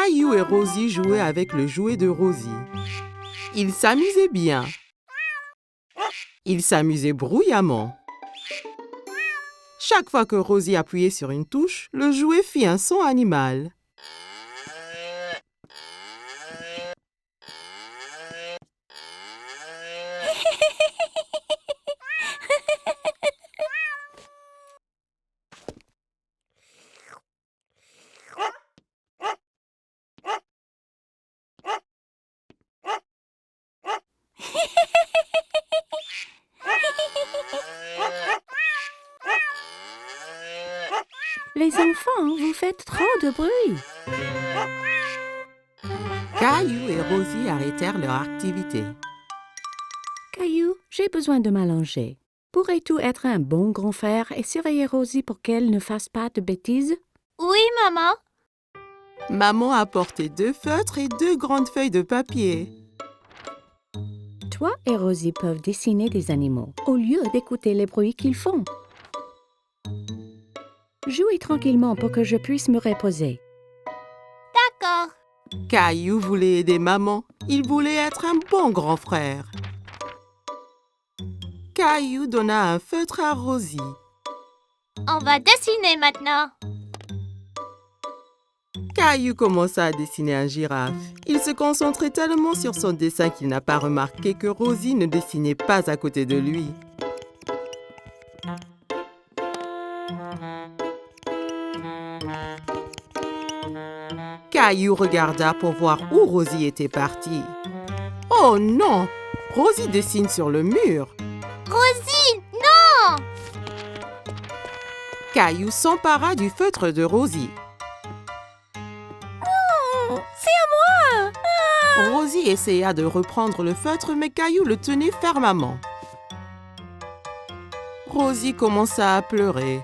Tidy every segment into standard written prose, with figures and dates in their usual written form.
Caillou et Rosie jouaient avec le jouet de Rosie. Ils s'amusaient bien. Ils s'amusaient bruyamment. Chaque fois que Rosie appuyait sur une touche, le jouet fit un son animal. Les enfants, vous faites trop de bruit. Caillou et Rosie arrêtèrent leur activité. Caillou, j'ai besoin de m'allonger. Pourrais-tu être un bon grand frère et surveiller Rosie pour qu'elle ne fasse pas de bêtises? Oui, maman. Maman apportait 2 feutres et 2 grandes feuilles de papier. Toi et Rosie peuvent dessiner des animaux au lieu d'écouter les bruits qu'ils font. Jouez tranquillement pour que je puisse me reposer. D'accord. Caillou voulait aider maman. Il voulait être un bon grand frère. Caillou donna un feutre à Rosie. On va dessiner maintenant. Caillou commença à dessiner un girafe. Il se concentrait tellement sur son dessin qu'il n'a pas remarqué que Rosie ne dessinait pas à côté de lui. Caillou regarda pour voir où Rosie était partie. Oh non! Rosie dessine sur le mur. Rosie, non! Caillou s'empara du feutre de Rosie. C'est à moi! Rosie essaya de reprendre le feutre, mais Caillou le tenait fermement. Rosie commença à pleurer.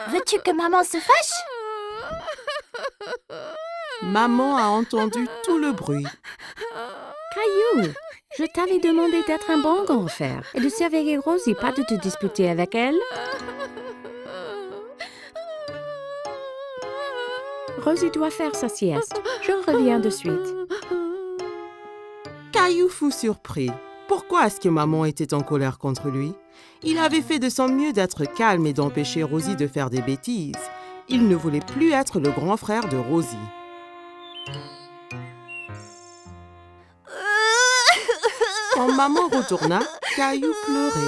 Veux-tu que maman se fâche? Maman a entendu tout le bruit. Caillou, je t'avais demandé d'être un bon grand frère et de surveiller Rosie, pas de te disputer avec elle. Rosie doit faire sa sieste. Je reviens de suite. Caillou fut surpris. Pourquoi est-ce que maman était en colère contre lui? Il avait fait de son mieux d'être calme et d'empêcher Rosie de faire des bêtises. Il ne voulait plus être le grand frère de Rosie. Quand maman retourna, Caillou pleurait.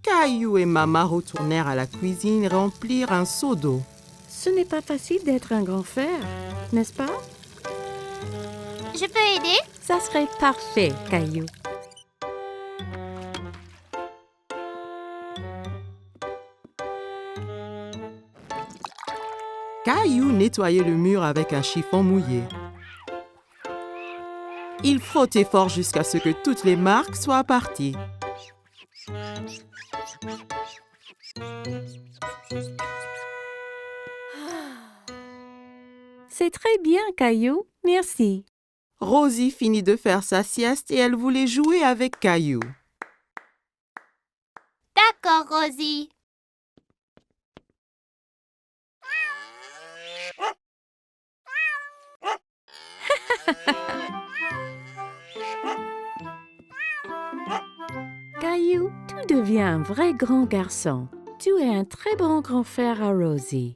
Caillou et maman retournèrent à la cuisine et remplirent un seau d'eau. Ce n'est pas facile d'être un grand frère, n'est-ce pas? Je peux aider? Ça serait parfait, Caillou. Caillou nettoyait le mur avec un chiffon mouillé. Il frottait fort jusqu'à ce que toutes les marques soient parties. C'est très bien, Caillou. Merci. Rosie finit de faire sa sieste et elle voulait jouer avec Caillou. D'accord, Rosie. Caillou, tu deviens un vrai grand garçon. Tu es un très bon grand frère à Rosie.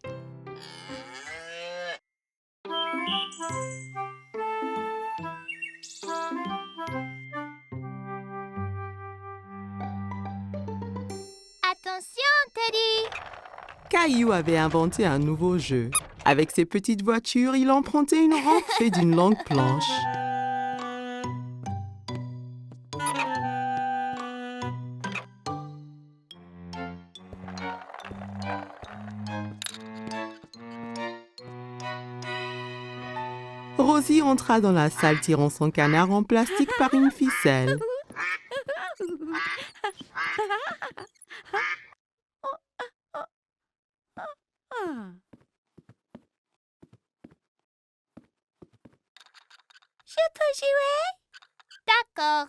Attention, Teddy. Caillou avait inventé un nouveau jeu. Avec ses petites voitures, il empruntait une rampe faite d'une longue planche. Rosie entra dans la salle tirant son canard en plastique par une ficelle. peux jouer? D'accord.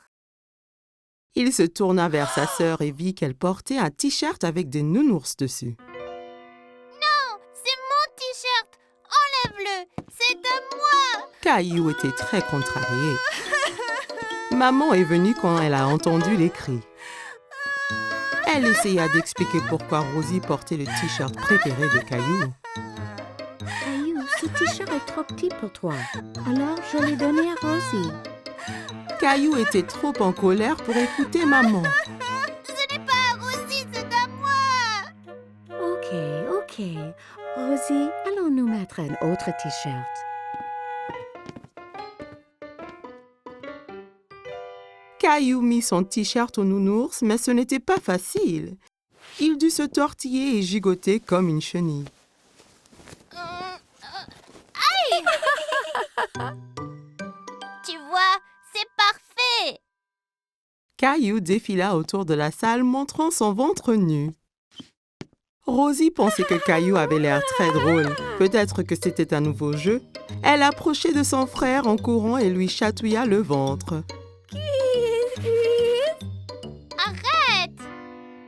Il se tourna vers sa sœur et vit qu'elle portait un t-shirt avec des nounours dessus. Non, c'est mon t-shirt. Enlève-le. C'est à moi. Caillou était très contrarié. Maman est venue quand elle a entendu les cris. Elle essaya d'expliquer pourquoi Rosie portait le t-shirt préféré de Caillou. Caillou, ce t-shirt est trop petit pour toi. Alors, je l'ai donné à Rosie. Caillou était trop en colère pour écouter maman. Ce n'est pas à Rosie, c'est à moi. Ok. Rosie, allons nous mettre un autre t-shirt. Caillou mit son t-shirt au nounours, mais ce n'était pas facile. Il dut se tortiller et gigoter comme une chenille. Tu vois, c'est parfait. Caillou défila autour de la salle montrant son ventre nu. Rosie pensait que Caillou avait l'air très drôle. Peut-être que c'était un nouveau jeu. Elle approchait de son frère en courant et lui chatouilla le ventre. Arrête.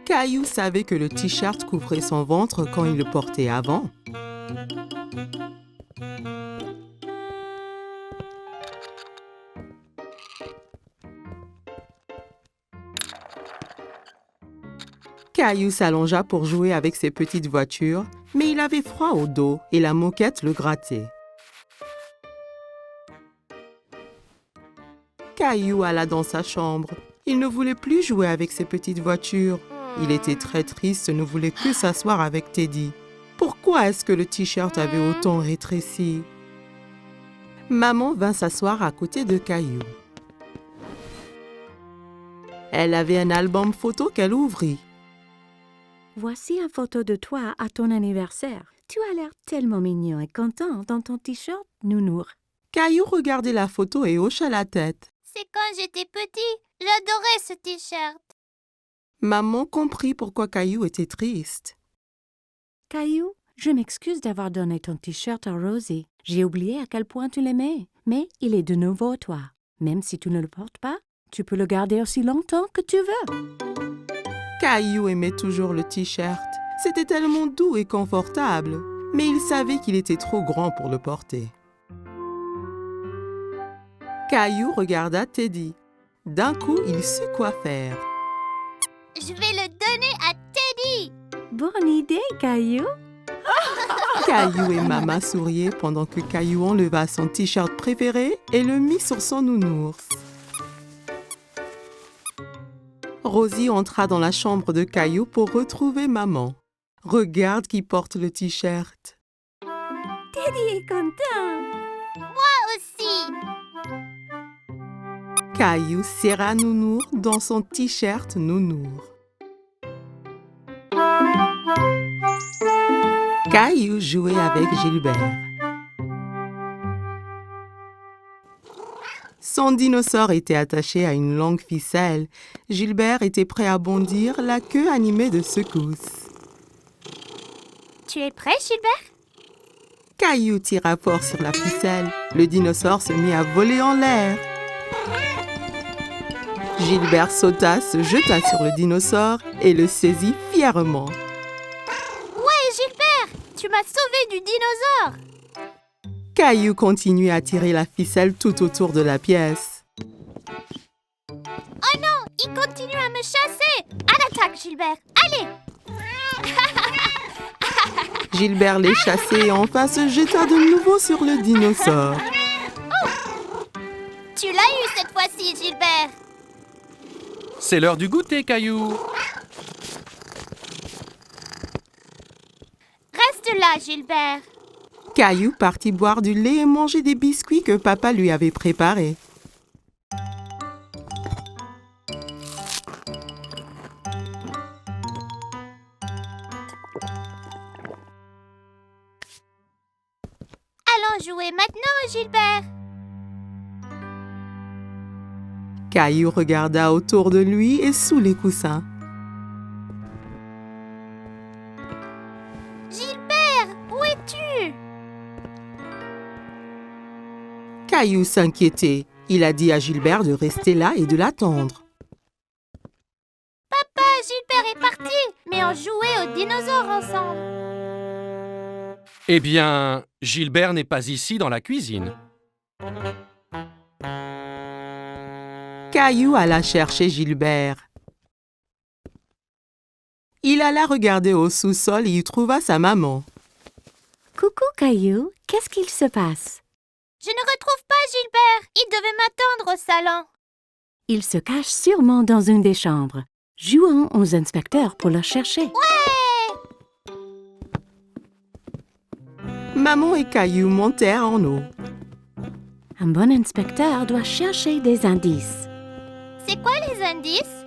Caillou savait que le t-shirt couvrait son ventre quand il le portait avant. Caillou s'allongea pour jouer avec ses petites voitures, mais il avait froid au dos et la moquette le grattait. Caillou alla dans sa chambre. Il ne voulait plus jouer avec ses petites voitures. Il était très triste et ne voulait que s'asseoir avec Teddy. Pourquoi est-ce que le t-shirt avait autant rétréci? Maman vint s'asseoir à côté de Caillou. Elle avait un album photo qu'elle ouvrit. Voici une photo de toi à ton anniversaire. Tu as l'air tellement mignon et content dans ton t-shirt nounours. Caillou regardait la photo et hocha la tête. C'est quand j'étais petit. J'adorais ce t-shirt. Maman comprit pourquoi Caillou était triste. Caillou, je m'excuse d'avoir donné ton t-shirt à Rosie. J'ai oublié à quel point tu l'aimais, mais il est de nouveau à toi. Même si tu ne le portes pas, tu peux le garder aussi longtemps que tu veux. Caillou aimait toujours le t-shirt. C'était tellement doux et confortable, mais il savait qu'il était trop grand pour le porter. Caillou regarda Teddy. D'un coup, il sut quoi faire. Je vais le donner à Teddy. Bonne idée, Caillou. Caillou et Maman souriaient pendant que Caillou enleva son t-shirt préféré et le mit sur son nounours. Rosie entra dans la chambre de Caillou pour retrouver Maman. Regarde qui porte le t-shirt. Teddy est content. Aussi. Caillou serra Nounours dans son t-shirt Nounours. Caillou jouait avec Gilbert. Son dinosaure était attaché à une longue ficelle. Gilbert était prêt à bondir, la queue animée de secousses. Tu es prêt, Gilbert? Caillou tira fort sur la ficelle. Le dinosaure se mit à voler en l'air. Gilbert sauta, se jeta sur le dinosaure et le saisit fièrement. Ouais, Gilbert, tu m'as sauvé du dinosaure. Caillou continuait à tirer la ficelle tout autour de la pièce. Oh non, il continue à me chasser. À l'attaque, Gilbert. Allez. Gilbert les chassait et enfin se jeta de nouveau sur le dinosaure. Tu l'as eu cette fois-ci, Gilbert. C'est l'heure du goûter, Caillou. Reste là, Gilbert. Caillou partit boire du lait et manger des biscuits que papa lui avait préparés. Allons jouer maintenant, Gilbert. Caillou regarda autour de lui et sous les coussins. Gilbert, où es-tu? Caillou s'inquiétait. Il a dit à Gilbert de rester là et de l'attendre. Papa, Gilbert est parti, mais on jouait aux dinosaures ensemble. Eh bien, Gilbert n'est pas ici dans la cuisine. Caillou alla chercher Gilbert. Il alla regarder au sous-sol et y trouva sa maman. Coucou, Caillou, qu'est-ce qu'il se passe? Je ne retrouve pas Gilbert. Il devait m'attendre au salon. Il se cache sûrement dans une des chambres. Jouons aux inspecteurs pour le chercher. Maman et Caillou montèrent en haut. Un bon inspecteur doit chercher des indices. C'est quoi les indices?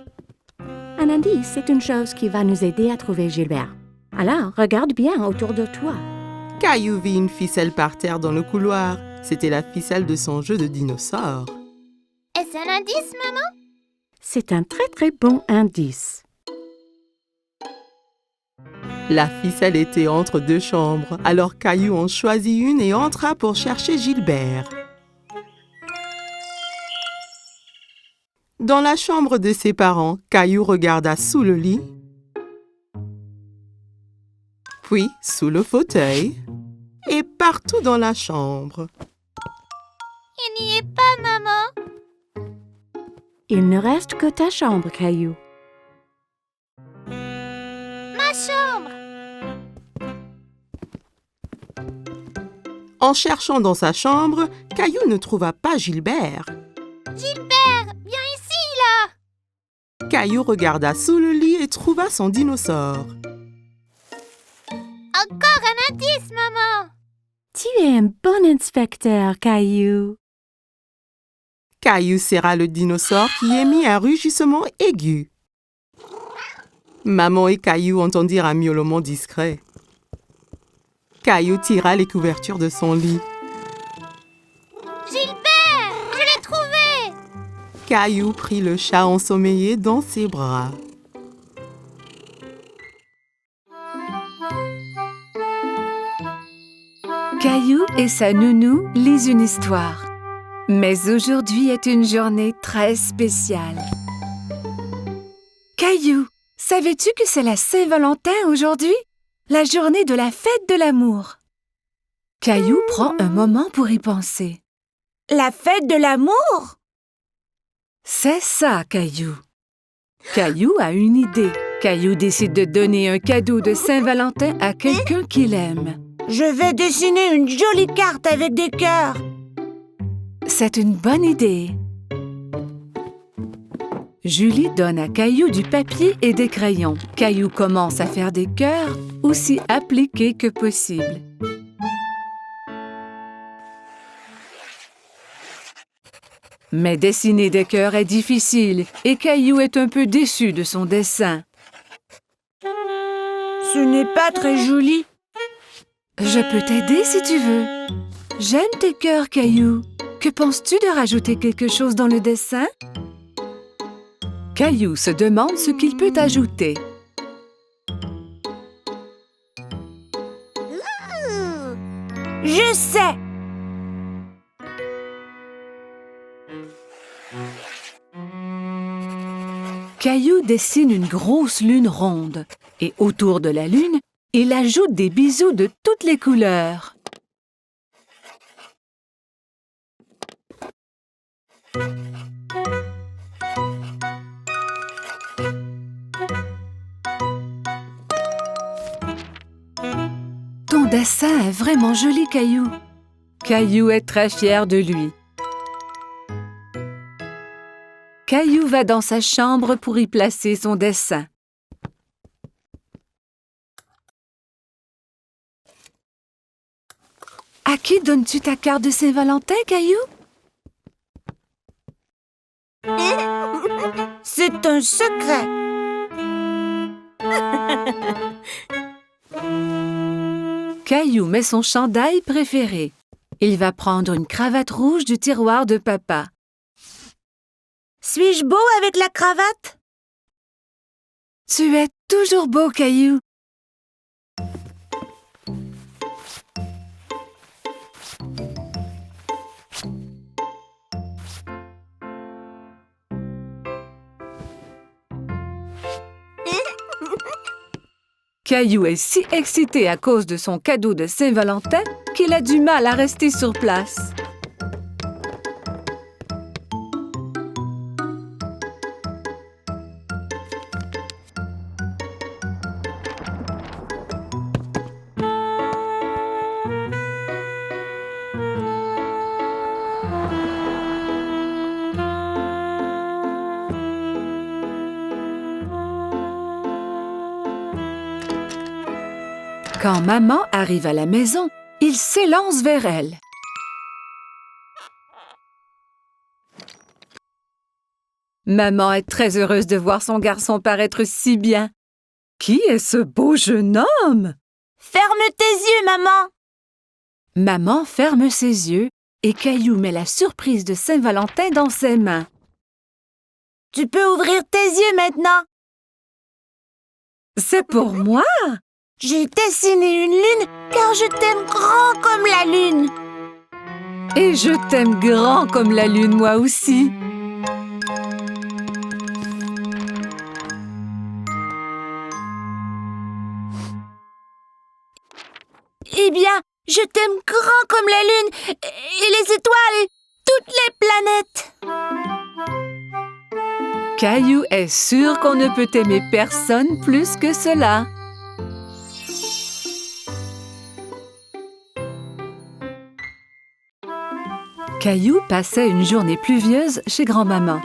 Un indice, c'est une chose qui va nous aider à trouver Gilbert. Alors, regarde bien autour de toi. Caillou vit une ficelle par terre dans le couloir. C'était la ficelle de son jeu de dinosaure. Est-ce un indice, maman? C'est un très très bon indice. La ficelle était entre deux chambres, alors Caillou en choisit une et entra pour chercher Gilbert. Dans la chambre de ses parents, Caillou regarda sous le lit, puis sous le fauteuil et partout dans la chambre. Il n'y est pas, maman. Il ne reste que ta chambre, Caillou. Ma chambre. En cherchant dans sa chambre, Caillou ne trouva pas Gilbert. Gilbert, viens ici, là. Caillou regarda sous le lit et trouva son dinosaure. Encore un indice, maman. Tu es un bon inspecteur, Caillou. Caillou serra le dinosaure qui émit un rugissement aigu. Maman et Caillou entendirent un miaulement discret. Caillou tira les couvertures de son lit. Gilbert, je l'ai trouvé. Caillou prit le chat ensommeillé dans ses bras. Caillou et sa nounou lisent une histoire. Mais aujourd'hui est une journée très spéciale. Caillou, savais-tu que c'est la Saint-Valentin aujourd'hui? La journée de la fête de l'amour. Caillou prend un moment pour y penser. La fête de l'amour? C'est ça, Caillou. Caillou a une idée. Caillou décide de donner un cadeau de Saint-Valentin à quelqu'un qu'il aime. Je vais dessiner une jolie carte avec des cœurs. C'est une bonne idée. Julie donne à Caillou du papier et des crayons. Caillou commence à faire des cœurs aussi appliqués que possible. Mais dessiner des cœurs est difficile et Caillou est un peu déçu de son dessin. Ce n'est pas très joli. Je peux t'aider si tu veux. J'aime tes cœurs, Caillou. Que penses-tu de rajouter quelque chose dans le dessin? Caillou se demande ce qu'il peut ajouter. Je sais! Caillou dessine une grosse lune ronde et autour de la lune, il ajoute des bisous de toutes les couleurs. Ton dessin est vraiment joli, Caillou. Caillou est très fier de lui. Caillou va dans sa chambre pour y placer son dessin. À qui donnes-tu ta carte de Saint-Valentin, Caillou? C'est un secret. Caillou met son chandail préféré. Il va prendre une cravate rouge du tiroir de papa. Suis-je beau avec la cravate? Tu es toujours beau, Caillou. Caillou est si excité à cause de son cadeau de Saint-Valentin qu'il a du mal à rester sur place. Quand maman arrive à la maison, il s'élance vers elle. Maman est très heureuse de voir son garçon paraître si bien. Qui est ce beau jeune homme? Ferme tes yeux, maman. Maman ferme ses yeux et Caillou met la surprise de Saint-Valentin dans ses mains. Tu peux ouvrir tes yeux maintenant. C'est pour moi? J'ai dessiné une lune car je t'aime grand comme la lune. Et je t'aime grand comme la lune, moi aussi. Eh bien, je t'aime grand comme la lune et les étoiles et toutes les planètes. Caillou est sûr qu'on ne peut aimer personne plus que cela. Caillou passait une journée pluvieuse chez grand-maman.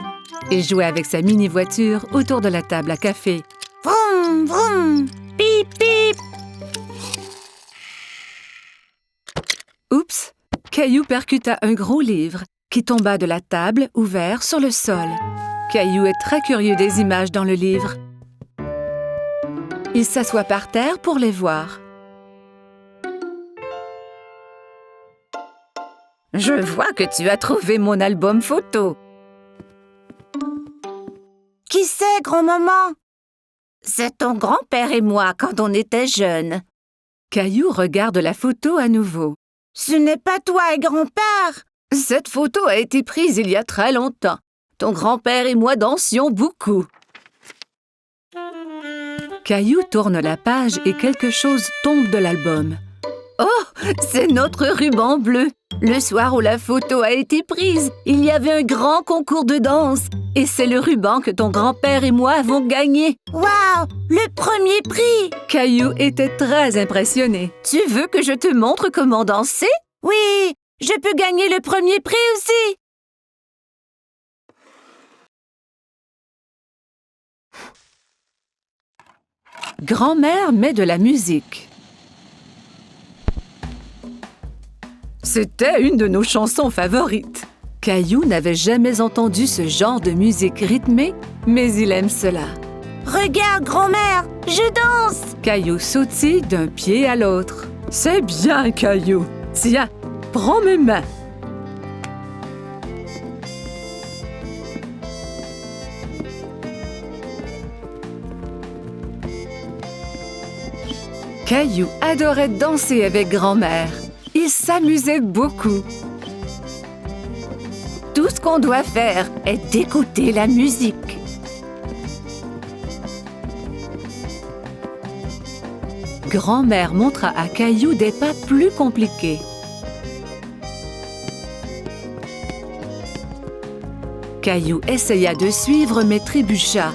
Il jouait avec sa mini-voiture autour de la table à café. Vroom, vroom, pip, pip. Oups! Caillou percuta un gros livre qui tomba de la table ouvert sur le sol. Caillou est très curieux des images dans le livre. Il s'assoit par terre pour les voir. Je vois que tu as trouvé mon album photo. Qui c'est, grand-maman? C'est ton grand-père et moi quand on était jeunes. Caillou regarde la photo à nouveau. Ce n'est pas toi et grand-père. Cette photo a été prise il y a très longtemps. Ton grand-père et moi dansions beaucoup. Caillou tourne la page et quelque chose tombe de l'album. Oh, c'est notre ruban bleu. Le soir où la photo a été prise, il y avait un grand concours de danse. Et c'est le ruban que ton grand-père et moi avons gagné. Waouh, le premier prix! Caillou était très impressionné. Tu veux que je te montre comment danser? Oui, je peux gagner le premier prix aussi. Grand-mère met de la musique. C'était une de nos chansons favorites. Caillou n'avait jamais entendu ce genre de musique rythmée, mais il aime cela. Regarde, grand-mère, je danse. Caillou sautille d'un pied à l'autre. C'est bien, Caillou. Tiens, prends mes mains. Caillou adorait danser avec grand-mère. Il s'amusait beaucoup. Tout ce qu'on doit faire est d'écouter la musique. Grand-mère montra à Caillou des pas plus compliqués. Caillou essaya de suivre mais trébucha.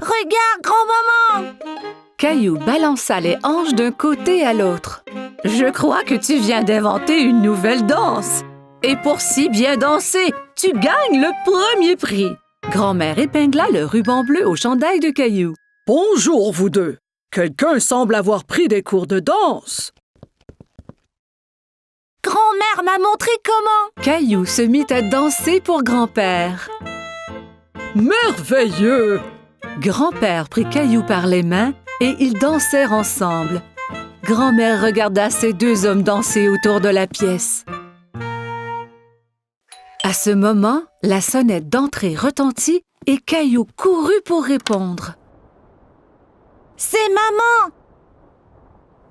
Regarde, grand-maman. Caillou balança les hanches d'un côté à l'autre. Je crois que tu viens d'inventer une nouvelle danse. Et pour si bien danser, tu gagnes le premier prix. Grand-mère épingla le ruban bleu au chandail de Caillou. Bonjour, vous deux. Quelqu'un semble avoir pris des cours de danse. Grand-mère m'a montré comment. Caillou se mit à danser pour grand-père. Merveilleux! Grand-père prit Caillou par les mains et ils dansèrent ensemble. Grand-mère regarda ces deux hommes danser autour de la pièce. À ce moment, la sonnette d'entrée retentit et Caillou courut pour répondre. C'est maman.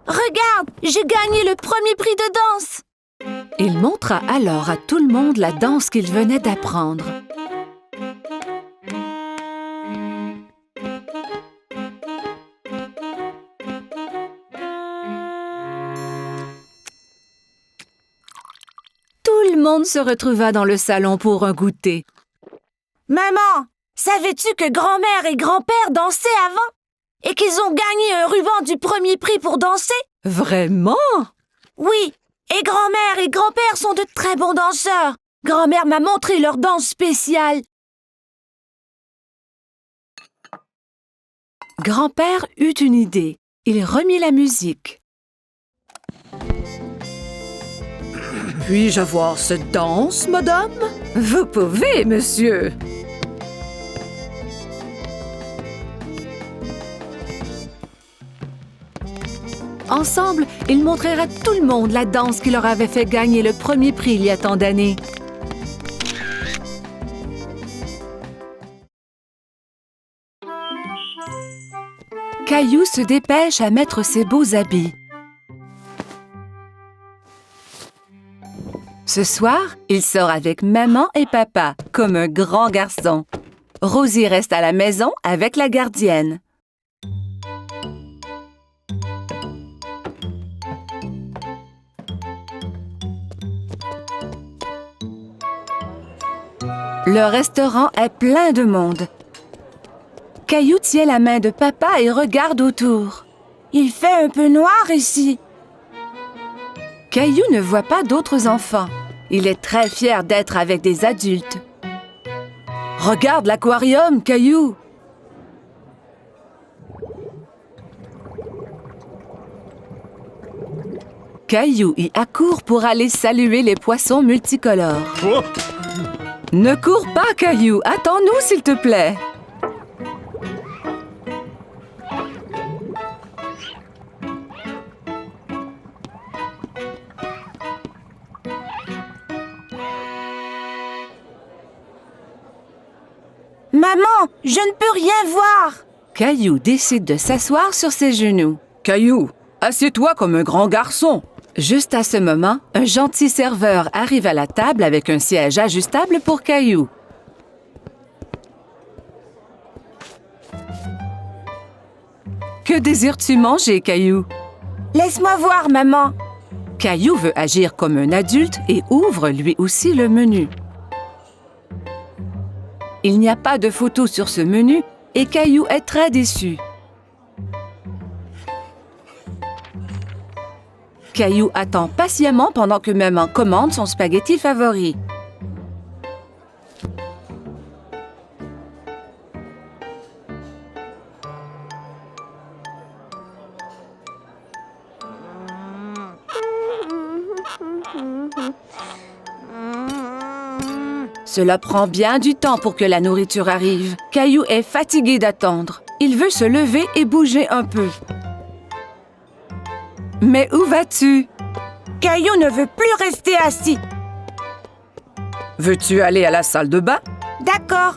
Regarde, j'ai gagné le premier prix de danse. Il montra alors à tout le monde la danse qu'il venait d'apprendre. monde se retrouva dans le salon pour un goûter. Maman, savais-tu que grand-mère et grand-père dansaient avant? Et qu'ils ont gagné un ruban du premier prix pour danser? Vraiment? Oui, et grand-mère et grand-père sont de très bons danseurs. Grand-mère m'a montré leur danse spéciale. Grand-père eut une idée. Il remit la musique. Puis-je avoir cette danse, madame? Vous pouvez, monsieur. Ensemble, ils montrèrent à tout le monde la danse qui leur avait fait gagner le premier prix il y a tant d'années. Caillou se dépêche à mettre ses beaux habits. Ce soir, il sort avec maman et papa, comme un grand garçon. Rosie reste à la maison avec la gardienne. Le restaurant est plein de monde. Caillou tient la main de papa et regarde autour. Il fait un peu noir ici. Caillou ne voit pas d'autres enfants. Il est très fier d'être avec des adultes. Regarde l'aquarium, Caillou! Caillou y accourt pour aller saluer les poissons multicolores. Ne cours pas, Caillou! Attends-nous, s'il te plaît! Maman, je ne peux rien voir. Caillou décide de s'asseoir sur ses genoux. Caillou, assieds-toi comme un grand garçon. Juste à ce moment, un gentil serveur arrive à la table avec un siège ajustable pour Caillou. Que désires-tu manger, Caillou? Laisse-moi voir, maman. Caillou veut agir comme un adulte et ouvre lui aussi le menu. Il n'y a pas de photo sur ce menu et Caillou est très déçu. Caillou attend patiemment pendant que maman commande son spaghetti favori. Cela prend bien du temps pour que la nourriture arrive. Caillou est fatigué d'attendre. Il veut se lever et bouger un peu. Mais où vas-tu? Caillou ne veut plus rester assis. Veux-tu aller à la salle de bain? D'accord.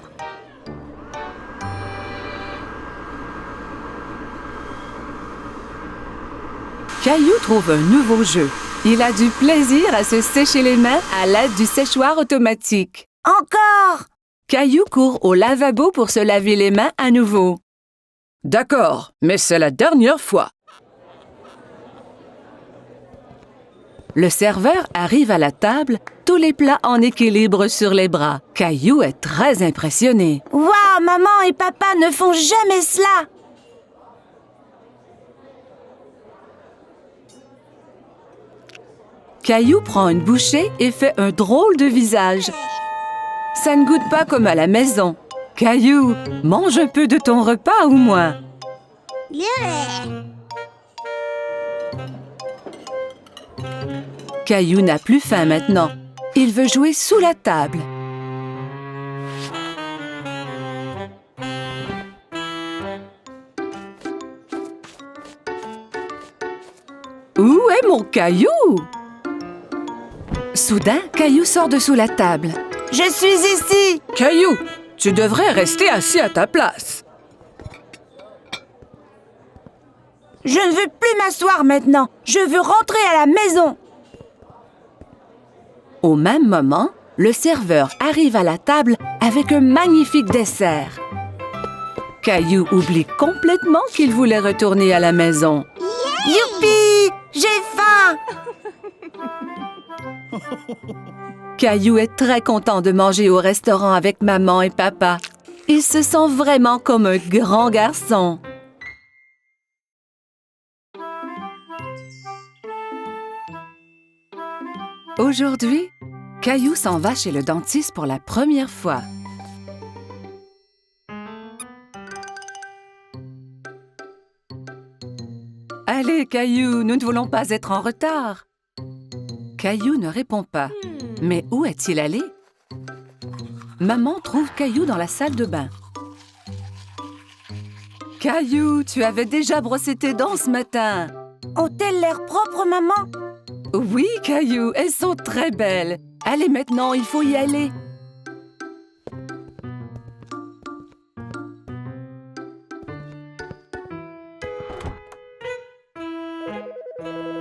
Caillou trouve un nouveau jeu. Il a du plaisir à se sécher les mains à l'aide du séchoir automatique. Encore. Caillou court au lavabo pour se laver les mains à nouveau. D'accord, mais c'est la dernière fois. Le serveur arrive à la table, tous les plats en équilibre sur les bras. Caillou est très impressionné. Waouh, maman et papa ne font jamais cela. Caillou prend une bouchée et fait un drôle de visage. Ça ne goûte pas comme à la maison. Caillou, mange un peu de ton repas au moins. Caillou n'a plus faim maintenant. Il veut jouer sous la table. Où est mon Caillou? Soudain, Caillou sort de sous la table. Je suis ici. Caillou, tu devrais rester assis à ta place. Je ne veux plus m'asseoir maintenant. Je veux rentrer à la maison. Au même moment, le serveur arrive à la table avec un magnifique dessert. Caillou oublie complètement qu'il voulait retourner à la maison. Youpi! J'ai faim! Caillou est très content de manger au restaurant avec maman et papa. Il se sent vraiment comme un grand garçon. Aujourd'hui, Caillou s'en va chez le dentiste pour la première fois. Allez, Caillou, nous ne voulons pas être en retard. Caillou ne répond pas. Mais où est-il allé? Maman trouve Caillou dans la salle de bain. Caillou, tu avais déjà brossé tes dents ce matin. Ont-elles l'air propres, maman? Oui, Caillou, elles sont très belles. Allez maintenant, il faut y aller.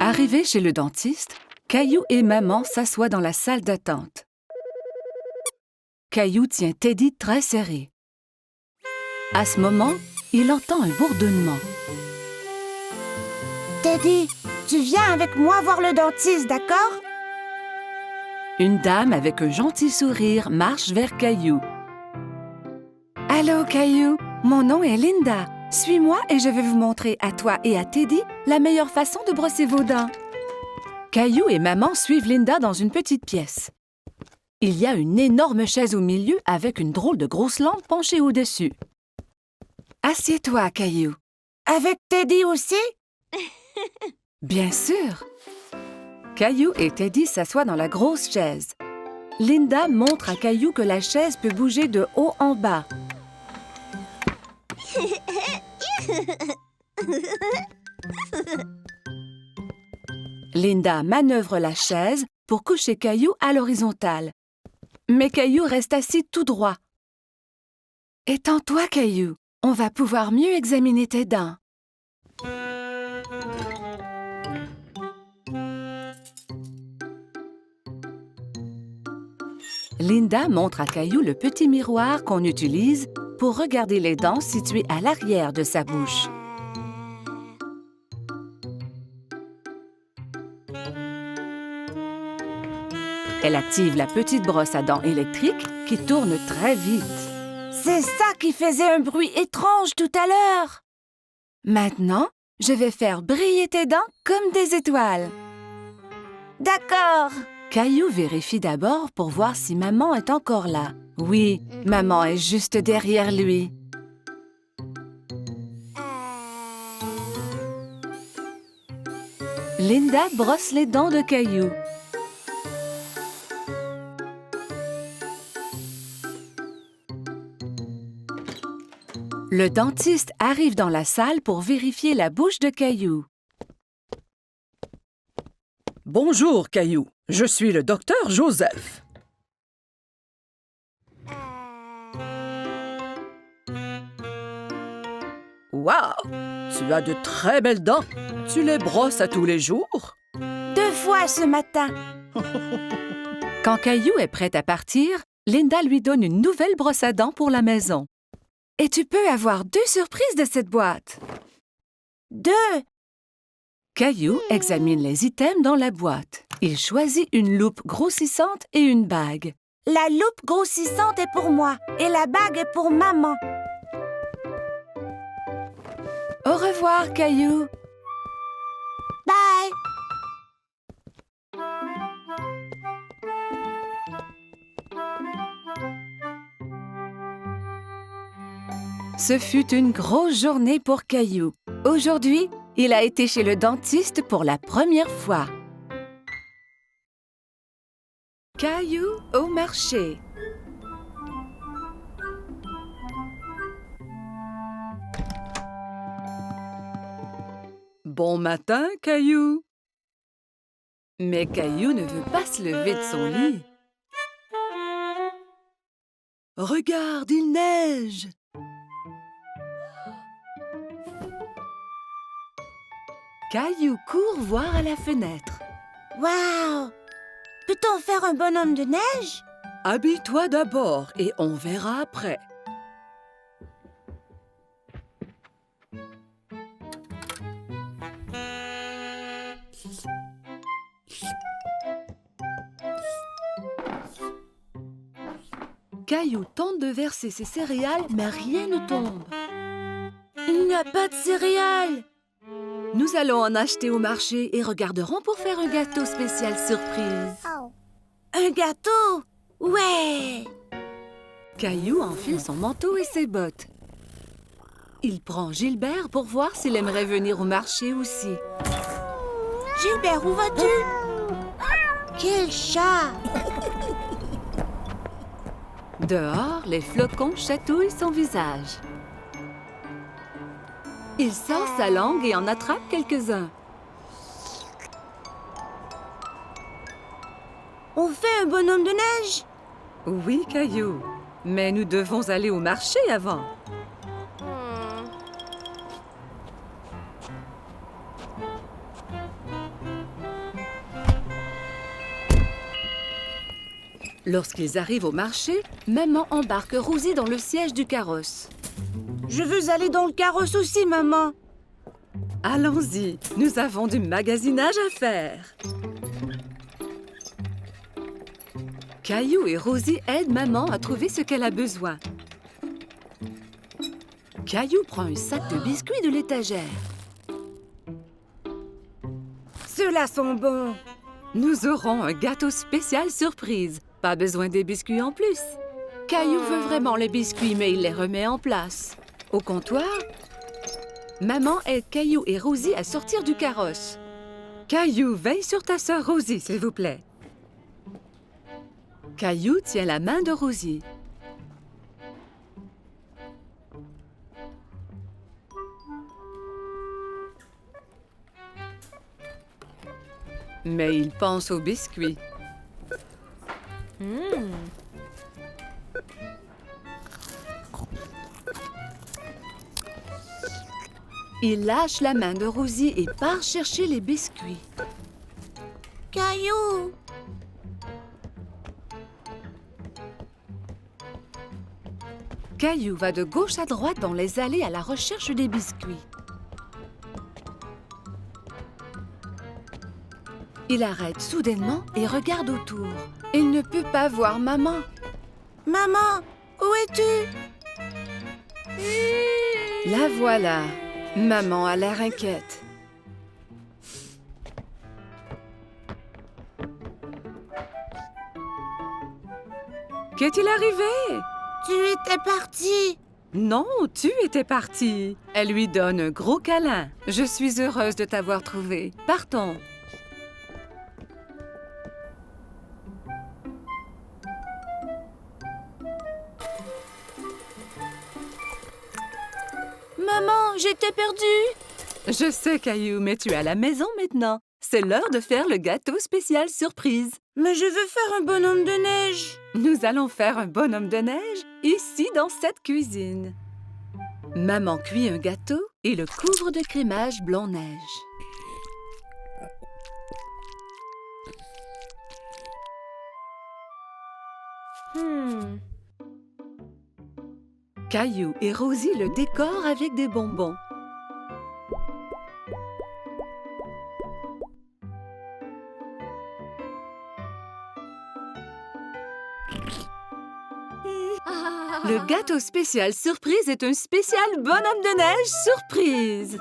Arrivés chez le dentiste, Caillou et maman s'assoient dans la salle d'attente. Caillou tient Teddy très serré. À ce moment, il entend un bourdonnement. Teddy, tu viens avec moi voir le dentiste, d'accord? Une dame avec un gentil sourire marche vers Caillou. Allô, Caillou, mon nom est Linda. Suis-moi et je vais vous montrer à toi et à Teddy la meilleure façon de brosser vos dents. Caillou et maman suivent Linda dans une petite pièce. Il y a une énorme chaise au milieu avec une drôle de grosse lampe penchée au-dessus. Assieds-toi, Caillou. Avec Teddy aussi? Bien sûr. Caillou et Teddy s'assoient dans la grosse chaise. Linda montre à Caillou que la chaise peut bouger de haut en bas. Linda manœuvre la chaise pour coucher Caillou à l'horizontale. Mais Caillou reste assis tout droit. Étends-toi, Caillou. On va pouvoir mieux examiner tes dents. Linda montre à Caillou le petit miroir qu'on utilise pour regarder les dents situées à l'arrière de sa bouche. Elle active la petite brosse à dents électrique qui tourne très vite. C'est ça qui faisait un bruit étrange tout à l'heure. Maintenant, je vais faire briller tes dents comme des étoiles. D'accord. Caillou vérifie d'abord pour voir si maman est encore là. Oui, maman est juste derrière lui. Linda brosse les dents de Caillou. Le dentiste arrive dans la salle pour vérifier la bouche de Caillou. Bonjour, Caillou. Je suis le docteur Joseph. Wow! Tu as de très belles dents. Tu les brosses à tous les jours? 2 fois ce matin. Quand Caillou est prête à partir, Linda lui donne une nouvelle brosse à dents pour la maison. Et tu peux avoir 2 surprises de cette boîte. 2. Caillou examine les items dans la boîte. Il choisit une loupe grossissante et une bague. La loupe grossissante est pour moi et la bague est pour maman. Au revoir, Caillou. Bye. Ce fut une grosse journée pour Caillou. Aujourd'hui, il a été chez le dentiste pour la première fois. Caillou au marché. Bon matin, Caillou. Mais Caillou ne veut pas se lever de son lit. Regarde, il neige. Caillou court voir à la fenêtre. Wow! Peut-on faire un bonhomme de neige? Habille-toi d'abord et on verra après. Caillou tente de verser ses céréales, mais rien ne tombe. Il n'y a pas de céréales. Nous allons en acheter au marché et regarderons pour faire un gâteau spécial surprise. Un gâteau? Ouais! Caillou enfile son manteau et ses bottes. Il prend Gilbert pour voir s'il aimerait venir au marché aussi. Gilbert, où vas-tu? Quel chat! Dehors, les flocons chatouillent son visage. Il sort sa langue et en attrape quelques-uns. On fait un bonhomme de neige? Oui, Caillou, mais nous devons aller au marché avant. Lorsqu'ils arrivent au marché, maman embarque Rosie dans le siège du carrosse. Je veux aller dans le carrosse aussi, maman. Allons-y, nous avons du magasinage à faire. Caillou et Rosie aident maman à trouver ce qu'elle a besoin. Caillou prend un sac de biscuits de l'étagère. Ceux-là sont bons. Nous aurons un gâteau spécial surprise. Pas besoin des biscuits en plus. Caillou veut vraiment les biscuits, mais il les remet en place. Au comptoir, maman aide Caillou et Rosie à sortir du carrosse. Caillou, veille sur ta sœur Rosie, s'il vous plaît. Caillou tient la main de Rosie. Mais il pense aux biscuits. Il lâche la main de Rosie et part chercher les biscuits. Caillou! Caillou va de gauche à droite dans les allées à la recherche des biscuits. Il arrête soudainement et regarde autour. Il ne peut pas voir maman. Maman, où es-tu? La voilà. Maman a l'air inquiète. Qu'est-il arrivé? Tu étais partie. Non, tu étais partie. Elle lui donne un gros câlin. Je suis heureuse de t'avoir trouvé. Partons. Maman, j'étais perdue. Je sais, Caillou, mais tu es à la maison maintenant. C'est l'heure de faire le gâteau spécial surprise. Mais je veux faire un bonhomme de neige. Nous allons faire un bonhomme de neige ici dans cette cuisine. Maman cuit un gâteau et le couvre de crémage blanc-neige. Caillou et Rosie le décorent avec des bonbons. Le gâteau spécial surprise est un spécial bonhomme de neige surprise.